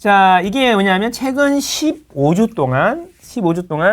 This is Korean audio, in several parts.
자, 이게 뭐냐면 최근 15주 동안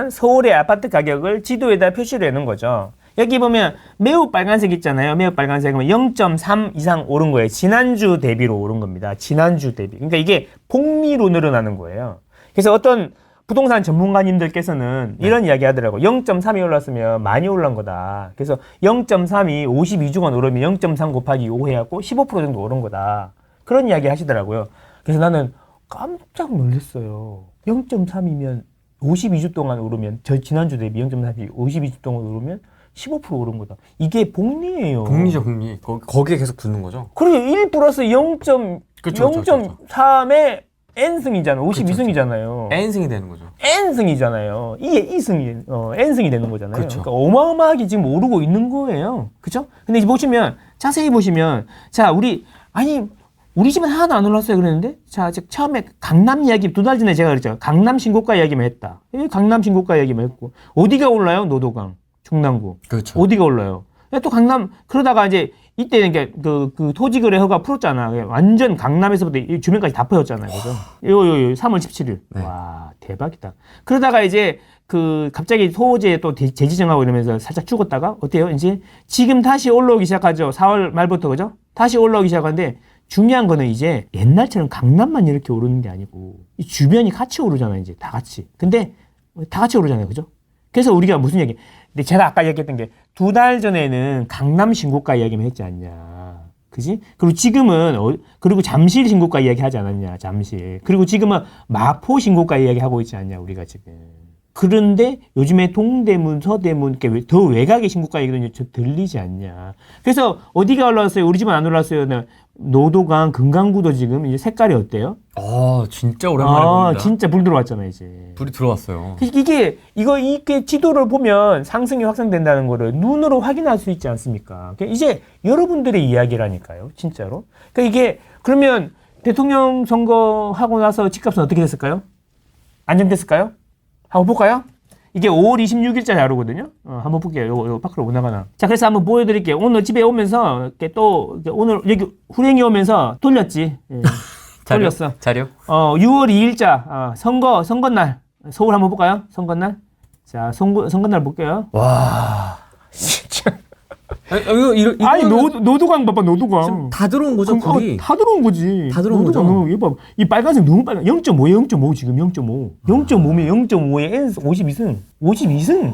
서울의 아파트 가격을 지도에다 표시를 해놓은 거죠. 여기 보면 매우 빨간색 있잖아요. 매우 빨간색은 0.3 이상 오른 거예요. 지난주 대비로 오른 겁니다. 지난주 대비. 그러니까 이게 복리로 늘어나는 거예요. 그래서 어떤 부동산 전문가님들께서는 이런 이야기 하더라고요. 0.3이 올랐으면 많이 올란 거다. 그래서 0.3이 52주간 오르면 0.3 곱하기 5 해갖고 15% 정도 오른 거다. 그런 이야기 하시더라고요. 그래서 나는 깜짝 놀랐어요. 0.3이면 52주 동안 오르면, 지난주 대비 0.3이 52주 동안 오르면 15% 오른 거다. 이게 복리예요. 복리죠, 복리. 거기에 계속 붙는 거죠. 그리고 1 플러스 0.3의 n승이잖아요. 52승이잖아요. n승이 되는 거죠. n승이잖아요. 이게 2승이, n승이 되는 거잖아요. 그쵸. 그러니까 어마어마하게 지금 오르고 있는 거예요. 그죠? 근데 이제 보시면, 자세히 보시면, 자, 우리 집은 하나도 안 올랐어요. 그랬는데, 자, 처음에 강남 이야기, 2달 전에 제가 그랬죠. 강남 신고가 이야기만 했다. 강남 신고가 이야기만 했고, 어디가 올라요? 노도강, 중랑구. 그렇죠. 어디가 올라요? 또 강남, 그러다가 이제, 이때는 이게 그 토지거래 허가 풀었잖아. 완전 강남에서부터 주변까지 다 퍼졌잖아요. 그죠? 요 3월 17일. 네. 와, 대박이다. 그러다가 이제 갑자기 소호제 또 재지정하고 이러면서 살짝 죽었다가 어때요? 이제 지금 다시 올라오기 시작하죠. 4월 말부터 그죠? 다시 올라오기 시작하는데 중요한 거는 이제 옛날처럼 강남만 이렇게 오르는 게 아니고 이 주변이 같이 오르잖아요. 이제 다 같이. 근데 다 같이 오르잖아요. 그죠? 그래서 우리가 무슨 얘기? 근데 제가 아까 얘기했던 게 2달 전에는 강남 신고가 이야기만 했지 않냐. 그지? 그리고 지금은, 그리고 잠실 신고가 이야기 하지 않았냐. 잠실. 그리고 지금은 마포 신고가 이야기 하고 있지 않냐. 우리가 지금. 그런데 요즘에 동대문, 서대문, 이렇게 더 외곽의 신고가 얘기도 좀 들리지 않냐. 그래서 어디가 올라왔어요? 우리 집은 안 올랐어요. 노도강, 금강구도 지금 이제 색깔이 어때요? 아, 진짜 오랜만에 봅니다. 진짜 불 들어왔잖아요, 이제. 불이 들어왔어요. 이게 지도를 보면 상승이 확산된다는 거를 눈으로 확인할 수 있지 않습니까? 이제 여러분들의 이야기라니까요, 진짜로. 그러면 대통령 선거하고 나서 집값은 어떻게 됐을까요? 안정됐을까요? 한번 볼까요? 이게 5월 26일자 자료거든요. 한번 볼게요. 요 밖으로 못 나가나. 자, 그래서 한번 보여드릴게요. 오늘 집에 오면서, 오늘 여기 후랭이 오면서 돌렸지. 예. 돌렸어. 자료? 6월 2일자, 선거날. 서울 한번 볼까요? 선거날. 자, 선거날 볼게요. 와. 진짜. 아니, 노도강 봐봐, 노도강. 다 들어온 거죠, 불이? 다 들어온 거지. 다 들어온 거죠. 이거 봐. 이 빨간색 너무 빨간. 0.5에 0.5 지금 0.5. 0.5면 0.5에 N 52승. 52승.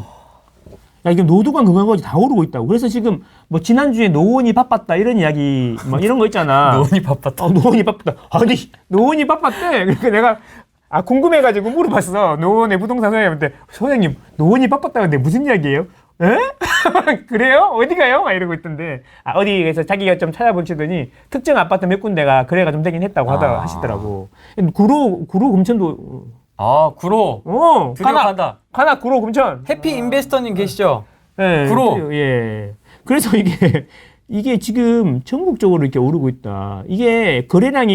야, 이게 노도강 금강까지 다 오르고 있다고. 그래서 지금 뭐 지난주에 노원이 바빴다 이런 이야기 막 이런 거 있잖아. 노원이 바빴다. 노원이 바빴다. 아니, 노원이 바빴대. 그러니까 내가 궁금해가지고 물어봤어. 노원의 부동산 사장님한테 소장님 노원이 바빴다는데 무슨 이야기예요? 에? 그래요? 어디 가요? 막 이러고 있던데. 어디에서 자기가 좀 찾아보시더니 특정 아파트 몇 군데가 거래가 좀 되긴 했다고 하시더라고. 구로 금천도. 구로. 드디어 간다. 가나 구로 금천. 해피 인베스터님 계시죠? 네. 구로. 예. 그래서 이게 지금 전국적으로 이렇게 오르고 있다. 이게 거래량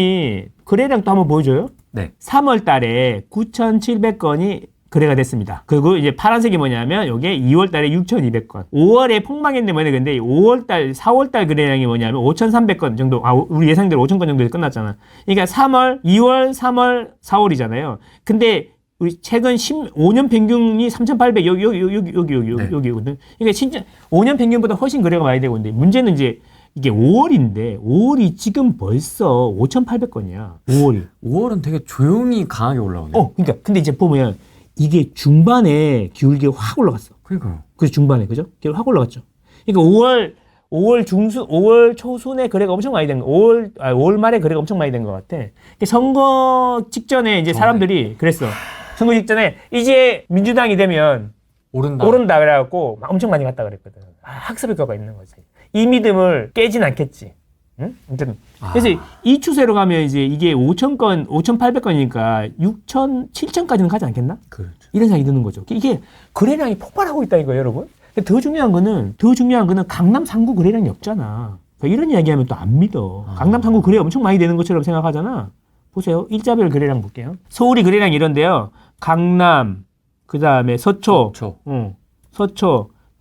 또 한번 보여줘요? 네. 3월 달에 9,700건이 거래가 됐습니다. 그리고 이제 파란색이 뭐냐면 이게 2월 달에 6,200건. 5월에 폭망했는데 뭐냐 근데 4월 달 거래량이 뭐냐면 5,300건 정도. 우리 예상대로 5,000건 정도 끝났잖아. 그러니까 3월, 2월, 3월, 4월이잖아요. 근데 우리 최근 5년 평균이 3,800 여기거든. 그러니까 진짜 5년 평균보다 훨씬 거래가 많이 되고 있는데 문제는 이제 이게 5월인데 5월이 지금 벌써 5,800건이야. 5월은 되게 조용히 강하게 올라오네. 그러니까 근데 이제 보면 이게 중반에 기울기가 확 올라갔어. 그러니까요. 그래서 중반에 그죠? 기울기 확 올라갔죠. 그러니까 5월 초순에 거래가 엄청 많이 된 거. 5월 말에 거래가 엄청 많이 된 것 같아. 그러니까 선거 직전에 이제 사람들이 그랬어. 선거 직전에 이제 민주당이 되면 오른다 그래갖고 막 엄청 많이 갔다 그랬거든. 학습 효과가 있는 거지. 이 믿음을 깨진 않겠지. 응? 그래서 이 추세로 가면 이제 이게 5,000건, 5,800건이니까 6,000, 7,000까지는 가지 않겠나? 그렇죠. 이런 생각이 드는 거죠. 이게 거래량이 폭발하고 있다 이거예요, 여러분. 더 중요한 거는 강남 3구 거래량이 없잖아. 그러니까 이런 이야기 하면 또 안 믿어. 강남 3구 거래 엄청 많이 되는 것처럼 생각하잖아. 보세요. 일자별 거래량 볼게요. 서울이 거래량이 이런데요. 강남, 그 다음에 서초,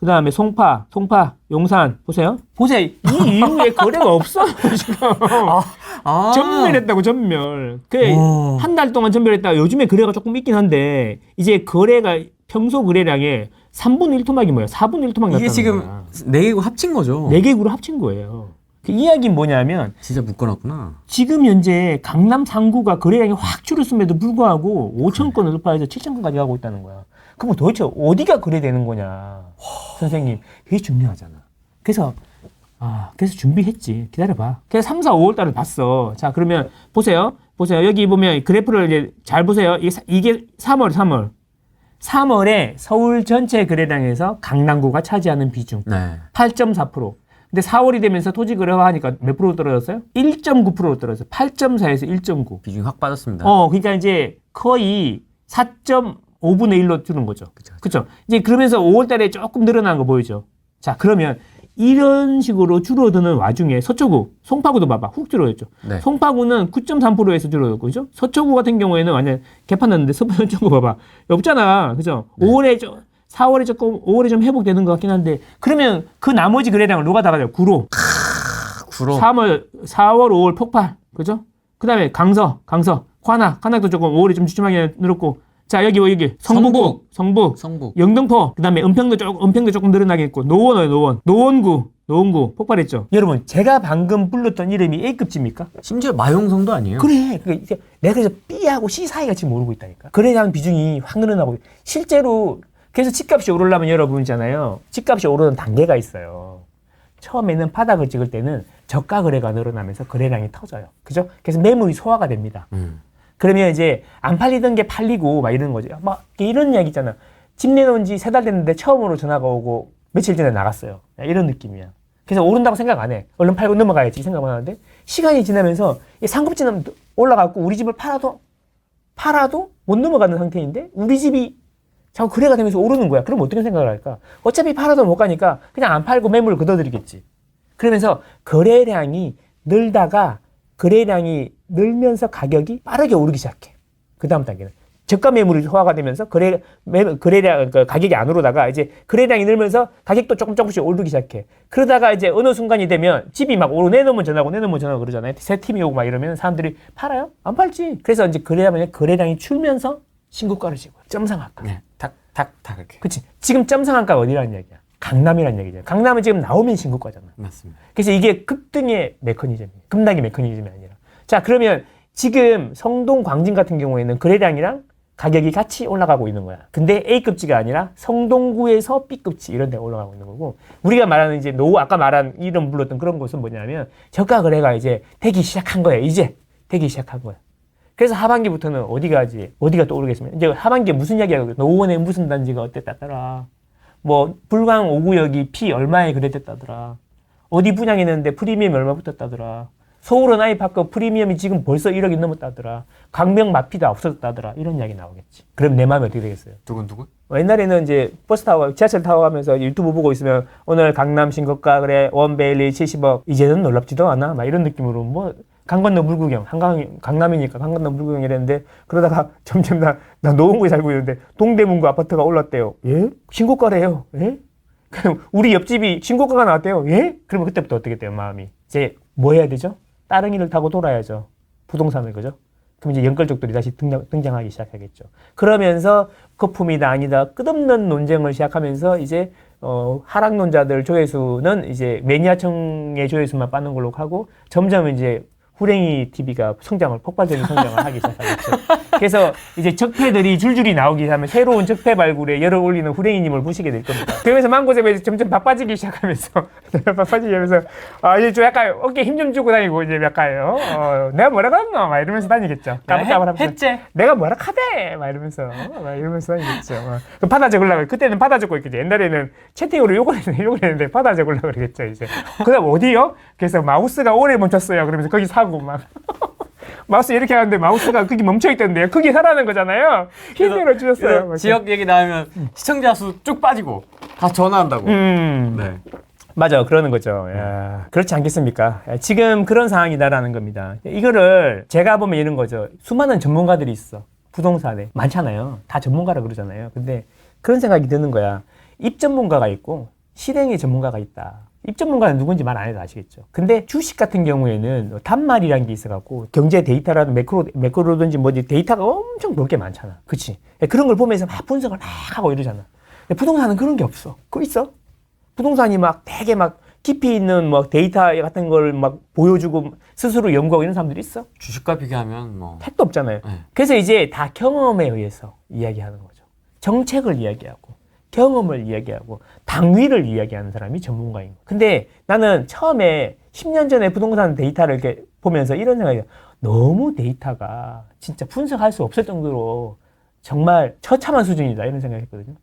그다음에 송파, 용산 보세요. 이 이후에 거래가 없어 지금. 전멸했다고 전멸. 그래 한 달 동안 전멸했다가 요즘에 거래가 조금 있긴 한데 이제 거래가 평소 거래량의 3분의 1토막이 뭐야? 4분의 1토막 났다는 이게 지금 거야. 4개국 합친 거죠? 4개국으로 합친 거예요. 그 이야기는 뭐냐면 진짜 묶어놨구나. 지금 현재 강남 3구가 거래량이 확 줄었음에도 불구하고 5천 건을 돌파해서 7천 건까지 가고 있다는 거야. 그럼 도대체 어디가 거래되는 거냐? 선생님, 그게 중요하잖아. 그래서 준비했지. 기다려봐. 그래서 3, 4, 5월 달을 봤어. 자, 그러면 보세요. 여기 보면 그래프를 이제 잘 보세요. 이게 3월에 서울 전체 거래량에서 강남구가 차지하는 비중. 네. 8.4%. 근데 4월이 되면서 토지 거래화하니까 몇 프로 떨어졌어요? 1.9%로 떨어졌어요. 8.4에서 1.9. 비중이 확 빠졌습니다. 그러니까 이제 거의 4.5분의 1로 줄은 거죠. 그렇죠. 이제 그러면서 5월 달에 조금 늘어난 거 보이죠. 자, 그러면 이런 식으로 줄어드는 와중에 서초구, 송파구도 봐봐. 훅 줄어들었죠. 네. 송파구는 9.3%에서 줄어들고, 그죠? 서초구 같은 경우에는 완전 개판 났는데 서초구 봐봐. 없잖아. 그죠? 네. 4월에 좀 회복되는 것 같긴 한데, 그러면 그 나머지 거래량을 누가 다 가져요? 구로. 4월, 5월 폭발. 그죠? 그 다음에 강서, 관악도 조금 5월에 좀 주춤하게 늘었고, 자, 여기, 성북, 영등포, 그 다음에 은평도 조금 늘어나게 했고, 노원구 폭발했죠. 여러분, 제가 방금 불렀던 이름이 A급지입니까? 심지어 마용성도 아니에요. 그래. 내가 그래서 B하고 C 사이가 지금 모르고 있다니까. 거래량 비중이 확 늘어나고, 실제로, 그래서 집값이 오르려면 여러분 있잖아요. 집값이 오르는 단계가 있어요. 처음에는 바닥을 찍을 때는 저가 거래가 늘어나면서 거래량이 터져요. 그죠? 그래서 매물이 소화가 됩니다. 그러면 이제 안 팔리던 게 팔리고 막 이러는 거죠. 막 이런 이야기 있잖아. 집 내놓은 지 3달 됐는데 처음으로 전화가 오고 며칠 전에 나갔어요. 이런 느낌이야. 그래서 오른다고 생각 안 해. 얼른 팔고 넘어가야지 생각만 하는데 시간이 지나면서 상급지는 올라가고 우리 집을 팔아도 못 넘어가는 상태인데 우리 집이 자꾸 거래가 되면서 오르는 거야. 그럼 어떻게 생각을 할까? 어차피 팔아도 못 가니까 그냥 안 팔고 매물을 걷어들이겠지. 그러면서 거래량이 늘면서 가격이 빠르게 오르기 시작해. 그 다음 단계는 저가 매물이 소화가 되면서 거래량 가격이 안 오르다가 이제 거래량이 늘면서 가격도 조금씩 오르기 시작해. 그러다가 이제 어느 순간이 되면 집이 막 내놓으면 전화고 그러잖아요. 새 팀이 오고 막 이러면 사람들이 팔아요? 안 팔지. 그래서 이제 거래량이 줄면서 신고가를 지고 점상한가. 네. 탁 이렇게. 그렇지. 지금 점상한가가 어디라는 얘기야? 강남이라는 얘기죠. 강남은 지금 나오면 신고가잖아. 맞습니다. 그래서 이게 급등의 메커니즘이에요. 급락의 메커니즘이 아니라. 자, 그러면 지금 성동, 광진 같은 경우에는 거래량이랑 가격이 같이 올라가고 있는 거야. 근데 A급지가 아니라 성동구에서 B급지 이런 데 올라가고 있는 거고, 우리가 말하는 이제 아까 말한 이름 불렀던 그런 곳은 뭐냐면 저가 거래가 이제 되기 시작한 거예요. 이제 되기 시작한 거야. 그래서 하반기부터는 어디가 또 오르겠습니까? 이제 하반기에 무슨 이야기가 노원에 무슨 단지가 어땠다더라. 뭐 불광 5구역이 P 얼마에 그랬다더라. 어디 분양했는데 프리미엄이 얼마 붙었다더라. 서울은 아이파크 프리미엄이 지금 벌써 1억이 넘었다더라. 광명 마피다 없어졌다더라. 이런 이야기 나오겠지. 그럼 내 마음이 어떻게 되겠어요? 두근두근? 옛날에는 이제 버스 타고 지하철 타고 가면서 유튜브 보고 있으면 오늘 강남 신고가 그래 원베일리 70억 이제는 놀랍지도 않아 막 이런 느낌으로 뭐 강건너 물구경 강남이니까 강건너 물구경 이랬는데 그러다가 점점 나 노원구에 살고 있는데 동대문구 아파트가 올랐대요. 예? 신고가래요. 예? 우리 옆집이 신고가가 나왔대요. 예? 그러면 그때부터 어떻게 돼요 마음이? 이제 뭐 해야 되죠? 따릉이를 타고 돌아야죠. 부동산을 그죠? 그럼 이제 연끌족들이 다시 등장하기 시작하겠죠. 그러면서 거품이다 아니다 끝없는 논쟁을 시작하면서 이제 하락론자들 조회수는 이제 매니아층의 조회수만 빠는 걸로 하고 점점 이제 후랭이 TV가 폭발적인 성장을 하기 시작하겠죠. 그래서 이제 적폐들이 줄줄이 나오기 시작하면 새로운 적폐 발굴에 열을 올리는 후랭이님을 보시게 될 겁니다. 그러면서 망고잼에 점점 바빠지기 시작하면서 이제 좀 약간 어깨에 힘 좀 주고 다니고 이제 약간 내가 뭐라 그랬노? 막 이러면서 다니겠죠. 까불까불하면서 했지. 내가 뭐라 카대? 막 이러면서 다니겠죠. 그럼 받아 적으려고 그때는 받아 적고 있겠지. 옛날에는 채팅으로 욕을 했는데 받아 적으려고 그러겠죠 이제. 그다음 어디요? 그래서 마우스가 오래 멈췄어요. 그러면서 거기 사고 막 마우스 이렇게 하는데 마우스가 거기 멈춰있던데요. 그게 살아난 거잖아요. 힘들어 주셨어요. 지역 얘기 나오면 시청자 수 쭉 빠지고 다 전화한다고. 네. 맞아, 그러는 거죠. 야, 그렇지 않겠습니까? 지금 그런 상황이다라는 겁니다. 이거를 제가 보면 이런 거죠. 수많은 전문가들이 있어. 부동산에 많잖아요. 다 전문가라 그러잖아요. 근데 그런 생각이 드는 거야. 입 전문가가 있고 실행의 전문가가 있다. 입 전문가는 누군지 말 안 해도 아시겠죠. 근데 주식 같은 경우에는 단말이라는 게 있어갖고 경제 데이터라든 매크로든지 뭐지 데이터가 엄청 볼 게 많잖아. 그치? 그런 걸 보면서 막 분석을 막 하고 이러잖아. 근데 부동산은 그런 게 없어. 그거 있어? 부동산이 막 되게 막 깊이 있는 뭐 데이터 같은 걸 막 보여주고 스스로 연구하고 이런 사람들이 있어? 주식과 비교하면 뭐 택도 없잖아요. 네. 그래서 이제 다 경험에 의해서 이야기하는 거죠. 정책을 이야기하고 경험을 이야기하고 당위를 이야기하는 사람이 전문가인 거예요. 근데 나는 처음에 10년 전에 부동산 데이터를 이렇게 보면서 이런 생각이 들어요. 너무 데이터가 진짜 분석할 수 없을 정도로 정말 처참한 수준이다 이런 생각을 했거든요.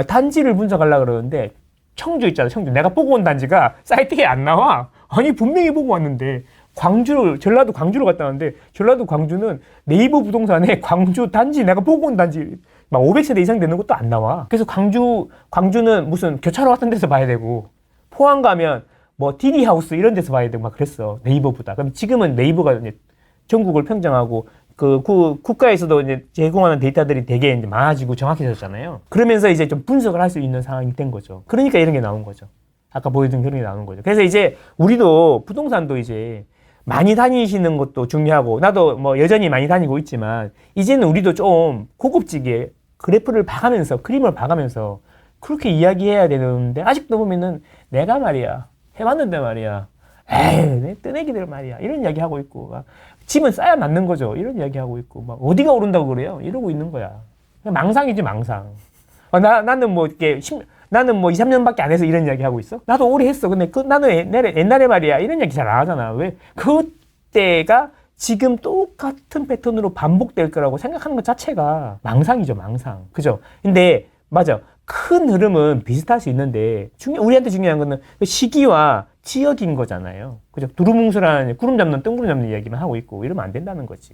단지를 분석하려고 그러는데 청주 있잖아, 청주. 내가 보고 온 단지가 사이트에 안 나와. 아니 분명히 보고 왔는데 전라도 광주로 갔다 왔는데 전라도 광주는 네이버 부동산에 광주 단지 내가 보고 온 단지 막 500세대 이상 되는 것도 안 나와. 그래서 광주는 무슨 교차로 같은 데서 봐야 되고 포항 가면 뭐 디디하우스 이런 데서 봐야 되고 막 그랬어. 네이버보다. 그럼 지금은 네이버가 이제 전국을 평정하고 그 국가에서도 이제 제공하는 데이터들이 되게 이제 많아지고 정확해졌잖아요. 그러면서 이제 좀 분석을 할 수 있는 상황이 된 거죠. 그러니까 이런 게 나온 거죠. 아까 보여준 그런 게 나오는 거죠. 그래서 이제 우리도 부동산도 이제 많이 다니시는 것도 중요하고 나도 뭐 여전히 많이 다니고 있지만 이제는 우리도 좀 고급지게 그래프를 봐가면서 그림을 봐가면서 그렇게 이야기해야 되는데 아직도 보면은 내가 말이야 해봤는데 말이야 에이 내 뜨내기들 말이야 이런 이야기 하고 있고 막 집은 싸야 맞는 거죠 이런 이야기 하고 있고 막 어디가 오른다고 그래요 이러고 있는 거야. 망상이지 망상. 나는 뭐 이렇게 나는 뭐 2, 3년밖에 안 해서 이런 이야기 하고 있어? 나도 오래 했어. 근데 나는 옛날에 말이야. 이런 이야기 잘 안 하잖아. 왜? 그때가 지금 똑같은 패턴으로 반복될 거라고 생각하는 것 자체가 망상이죠, 망상. 그죠? 근데, 맞아. 큰 흐름은 비슷할 수 있는데, 우리한테 중요한 거는 시기와 지역인 거잖아요. 그죠? 두루뭉술한 구름 잡는 뜬구름 잡는 이야기만 하고 있고, 이러면 안 된다는 거지.